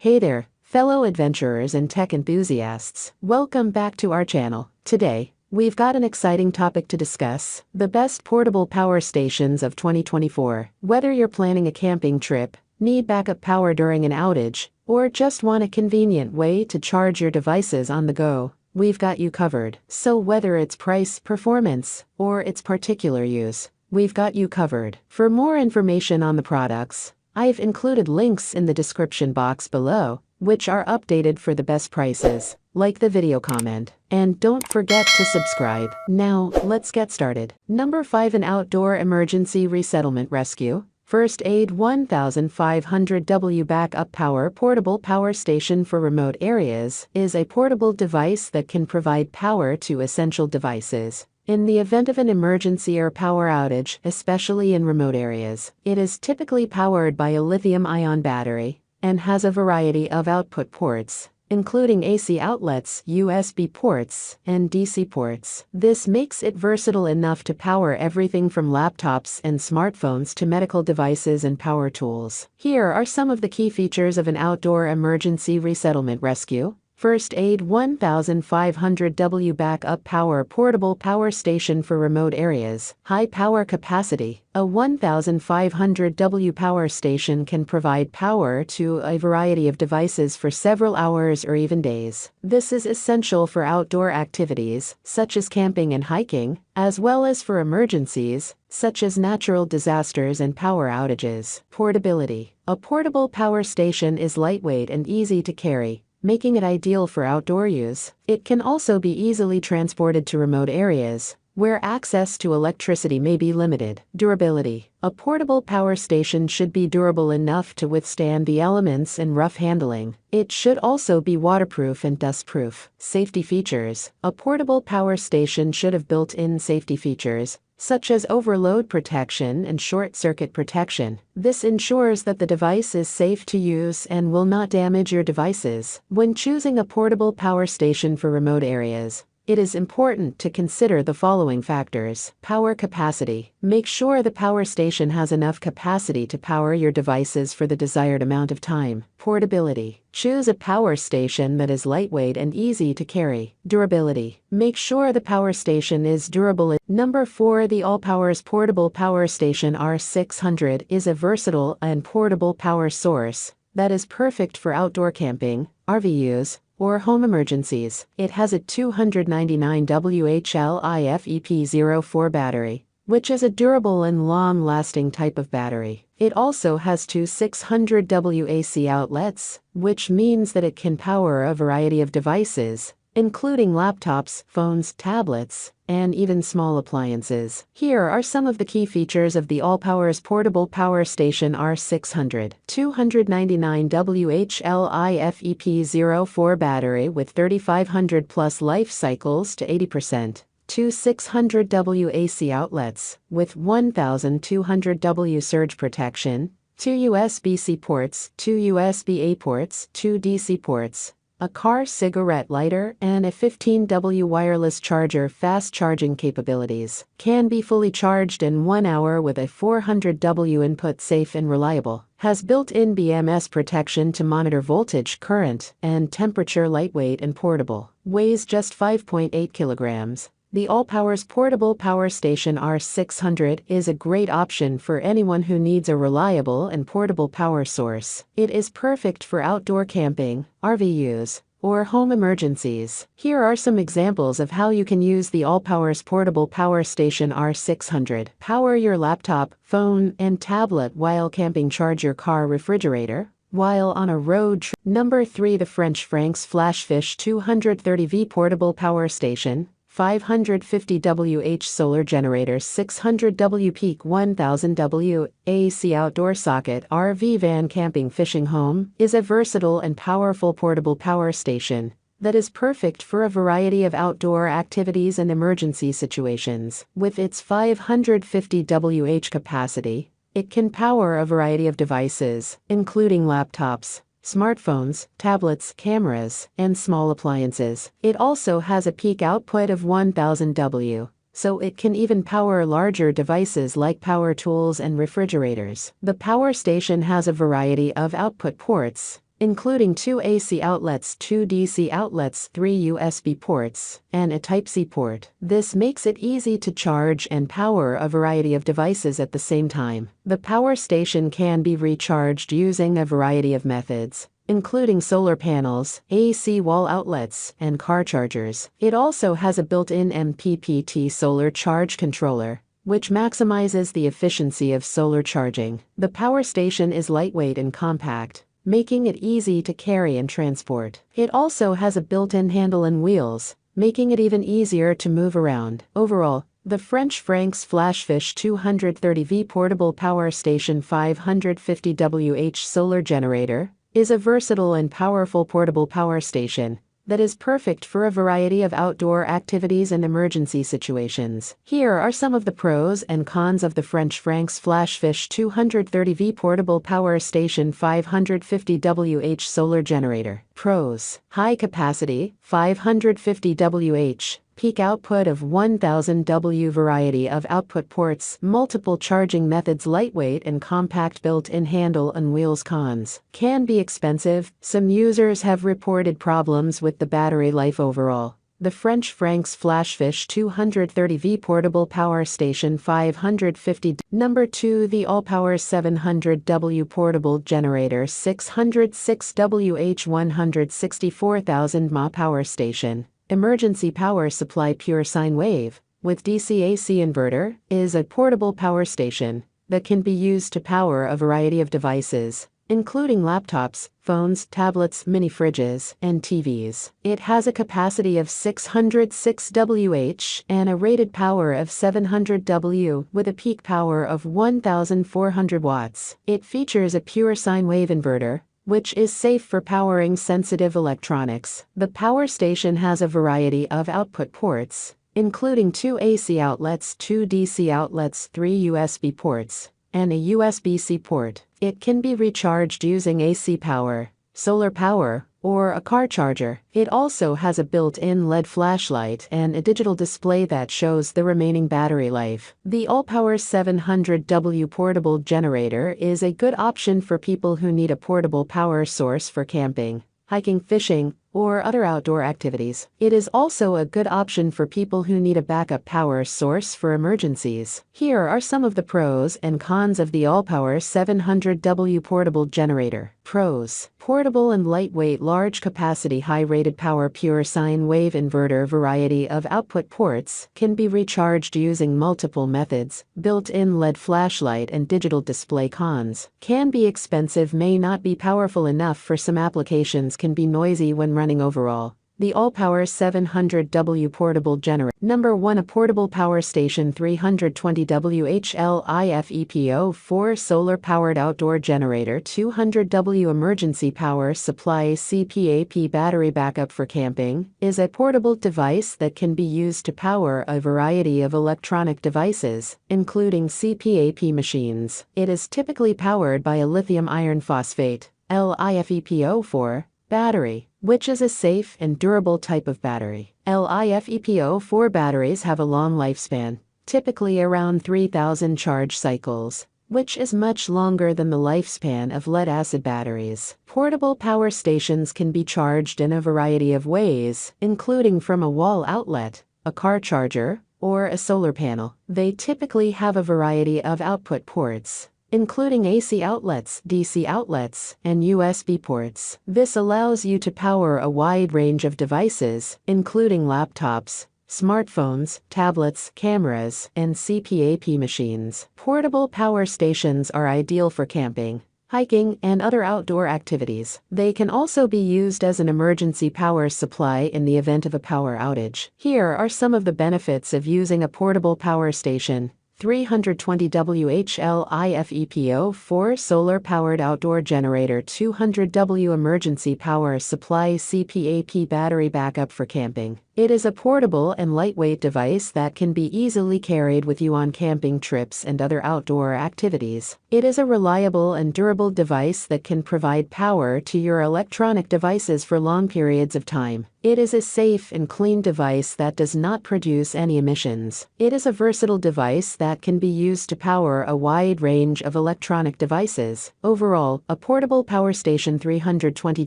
Hey there, fellow adventurers and tech enthusiasts. Welcome back to our channel. Today, we've got an exciting topic to discuss: the best portable power stations of 2024. Whether you're planning a camping trip, need backup power during an outage, or just want a convenient way to charge your devices on the go, we've got you covered. So whether it's price, performance, or its particular use, we've got you covered. For more information on the products, I've included links in the description box below, which are updated for the best prices. Like the video, comment, and don't forget to subscribe. Now, let's get started. Number 5. An outdoor emergency resettlement rescue. First Aid 1500W Backup Power Portable Power Station for Remote Areas is a portable device that can provide power to essential devices in the event of an emergency or power outage, especially in remote areas. It is typically powered by a lithium-ion battery and has a variety of output ports, including AC outlets, USB ports, and DC ports. This makes it versatile enough to power everything from laptops and smartphones to medical devices and power tools. Here are some of the key features of an outdoor emergency resettlement rescue. First Aid 1500W Backup Power Portable Power Station for Remote Areas. High power capacity. A 1500W power station can provide power to a variety of devices for several hours or even days. This is essential for outdoor activities, such as camping and hiking, as well as for emergencies, such as natural disasters and power outages. Portability. A portable power station is lightweight and easy to carry, making it ideal for outdoor use. It can also be easily transported to remote areas, where access to electricity may be limited. Durability. A portable power station should be durable enough to withstand the elements and rough handling. It should also be waterproof and dustproof. Safety features. A portable power station should have built-in safety features, such as overload protection and short-circuit protection. This ensures that the device is safe to use and will not damage your devices. When choosing a portable power station for remote areas, it is important to consider the following factors. Power capacity. Make sure the power station has enough capacity to power your devices for the desired amount of time. Portability. Choose a power station that is lightweight and easy to carry. Durability. Make sure the power station is durable. Number 4. The Allpower's Portable Power Station R600 is a versatile and portable power source that is perfect for outdoor camping, RV use, or home emergencies. It has a 299 WH-LIFEP04 battery, which is a durable and long-lasting type of battery. It also has two 600 WAC outlets, which means that it can power a variety of devices, including laptops, phones, tablets, and even small appliances. Here are some of the key features of the Allpower's Portable Power Station R600. 299 WH-LIFEP04 battery with 3500 plus life cycles to 80%. Two 600 WAC outlets with 1200 W surge protection. Two USB-C ports, two USB-A ports, two DC ports, a car cigarette lighter, and a 15W wireless charger. Fast charging capabilities. Can be fully charged in 1 hour with a 400W input. Safe and reliable. Has built-in BMS protection to monitor voltage, current, and temperature. Lightweight and portable. Weighs just 5.8 kilograms. The Allpower's Portable Power Station R600 is a great option for anyone who needs a reliable and portable power source. It is perfect for outdoor camping, RV use, or home emergencies. Here are some examples of how you can use the Allpower's Portable Power Station R600. Power your laptop, phone, and tablet while camping. Charge your car refrigerator while on a road trip. Number 3. The French Frank's Flashfish 230V Portable Power Station. 550 WH solar generator, 600 W peak, 1000 W AC outdoor socket. RV van camping fishing home is a versatile and powerful portable power station that is perfect for a variety of outdoor activities and emergency situations. With its 550 WH capacity, it can power a variety of devices, including laptops, smartphones, tablets, cameras, and small appliances. It also has a peak output of 1000 W, so it can even power larger devices like power tools and refrigerators. The power station has a variety of output ports, including 2 AC outlets, 2 DC outlets, 3 USB ports, and a Type-C port. This makes it easy to charge and power a variety of devices at the same time. The power station can be recharged using a variety of methods, including solar panels, AC wall outlets, and car chargers. It also has a built-in MPPT solar charge controller, which maximizes the efficiency of solar charging. The power station is lightweight and compact, making it easy to carry and transport. It also has a built-in handle and wheels, making it even easier to move around. Overall, the French Frank's Flashfish 230V Portable Power Station 550Wh solar generator is a versatile and powerful portable power station that is perfect for a variety of outdoor activities and emergency situations. Here are some of the pros and cons of the French Frank's Flashfish 230V Portable Power Station 550Wh solar generator. Pros: high capacity, 550Wh, peak output of 1000 W, variety of output ports, multiple charging methods, lightweight and compact built-in handle and wheels. Cons: can be expensive. Some users have reported problems with the battery life. Overall, the French Frank's Flashfish 230V Portable Power Station 550. Number 2. The All-Power 700W Portable Generator 606Wh 164,000 mAh Power Station. Emergency power supply. Pure sine wave with DC-AC inverter is a portable power station that can be used to power a variety of devices, including laptops, phones, tablets, mini fridges, and TVs. It has a capacity of 606 Wh and a rated power of 700 W with a peak power of 1,400 watts. It features a pure sine wave inverter, which is safe for powering sensitive electronics. The power station has a variety of output ports, including 2 AC outlets, 2 DC outlets, 3 USB ports, and a USB-C port. It can be recharged using AC power, solar power, or a car charger. It also has a built-in LED flashlight and a digital display that shows the remaining battery life. The All-Power 700W portable generator is a good option for people who need a portable power source for camping, hiking, fishing, or other outdoor activities. It is also a good option for people who need a backup power source for emergencies. Here are some of the pros and cons of the All-Power 700W portable generator. Pros: portable and lightweight, large capacity, high rated power, pure sine wave inverter, variety of output ports, can be recharged using multiple methods, built-in LED flashlight and digital display. Cons: can be expensive, may not be powerful enough for some applications, can be noisy when running. Overall, the All-Power 700W portable generator. Number 1. A portable power station 320Wh LIFEPO4 solar-powered outdoor generator 200W emergency power supply CPAP battery backup for camping is a portable device that can be used to power a variety of electronic devices, including CPAP machines. It is typically powered by a lithium iron phosphate LiFePO4 battery, which is a safe and durable type of battery. LiFePO4 batteries have a long lifespan, typically around 3,000 charge cycles, which is much longer than the lifespan of lead-acid batteries. Portable power stations can be charged in a variety of ways, including from a wall outlet, a car charger, or a solar panel. They typically have a variety of output ports, including AC outlets, DC outlets, and USB ports. This allows you to power a wide range of devices, including laptops, smartphones, tablets, cameras, and CPAP machines. Portable power stations are ideal for camping, hiking, and other outdoor activities. They can also be used as an emergency power supply in the event of a power outage. Here are some of the benefits of using a portable power station. 320Wh LiFePO4 solar-powered outdoor generator 200W emergency power supply CPAP battery backup for camping. It is a portable and lightweight device that can be easily carried with you on camping trips and other outdoor activities. It is a reliable and durable device that can provide power to your electronic devices for long periods of time. It is a safe and clean device that does not produce any emissions. It is a versatile device that can be used to power a wide range of electronic devices. Overall, a portable power station 320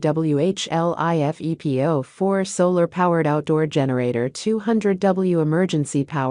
WHLIFEPO 4 solar-powered outdoor generator 200 W emergency power